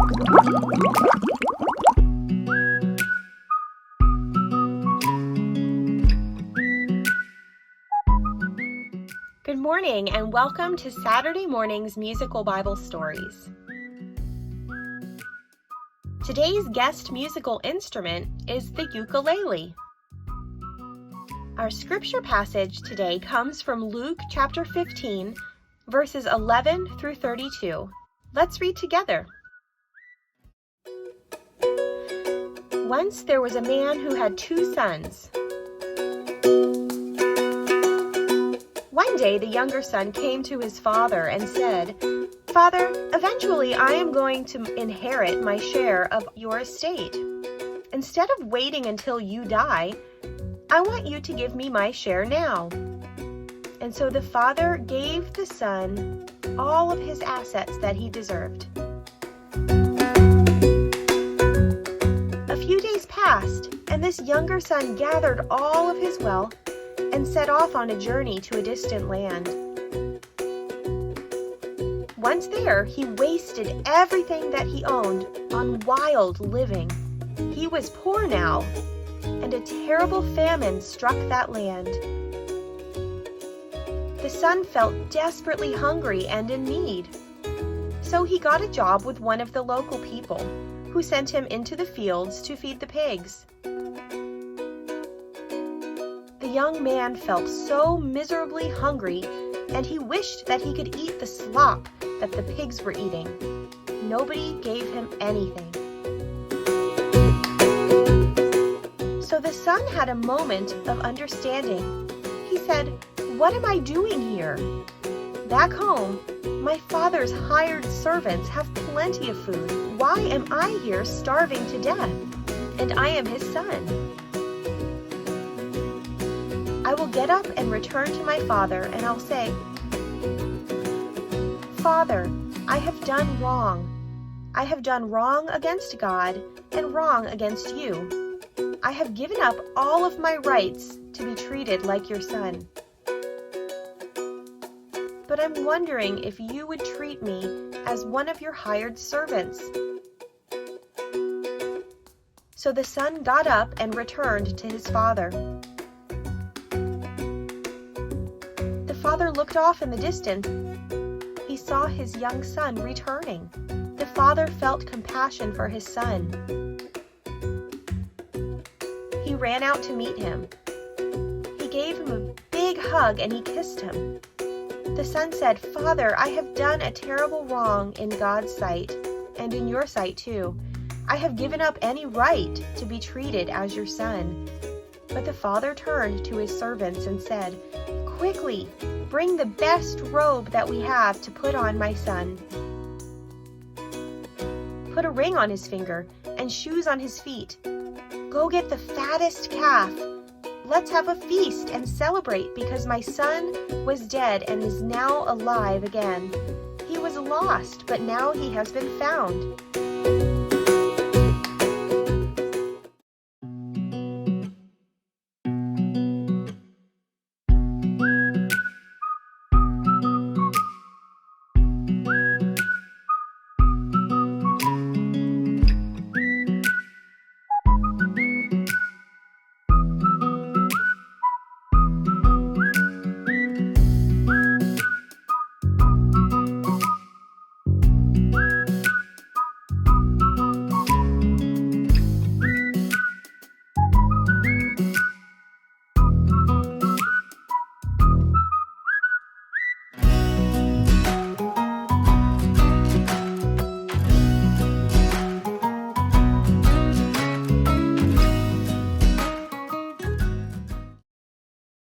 Good morning and welcome to Saturday morning's musical Bible stories. Today's guest musical instrument is the ukulele. Our scripture passage today comes from Luke chapter 15, verses 11 through 32. Let's read together. Once there was a man who had 2 sons. One day the younger son came to his father and said, "Father, eventually I am going to inherit my share of your estate. Instead of waiting until you die, I want you to give me my share now." And so the father gave the son all of his assets that he deserved. A few days passed, and this younger son gathered all of his wealth and set off on a journey to a distant land. Once there, he wasted everything that he owned on wild living. He was poor now, and a terrible famine struck that land. The son felt desperately hungry and in need. So he got a job with one of the local people, who sent him into the fields to feed the pigs. The young man felt so miserably hungry, and he wished that he could eat the slop that the pigs were eating. Nobody gave him anything. So the son had a moment of understanding. He said, "What am I doing here? Back home, my father's hired servants have plenty of food. Why am I here starving to death? And I am his son. I will get up and return to my father, and I'll say, 'Father, I have done wrong. I have done wrong against God and wrong against you. I have given up all of my rights to be treated like your son. But I'm wondering if you would treat me as one of your hired servants.'" So the son got up and returned to his father. The father looked off in the distance. He saw his young son returning. The father felt compassion for his son. He ran out to meet him. He gave him a big hug and he kissed him. The son said, "Father, I have done a terrible wrong in God's sight, and in your sight too. I have given up any right to be treated as your son." But the father turned to his servants and said, "Quickly, bring the best robe that we have to put on my son. Put a ring on his finger and shoes on his feet. Go get the fattest calf. Let's have a feast and celebrate, because my son was dead and is now alive again. He was lost, but now he has been found."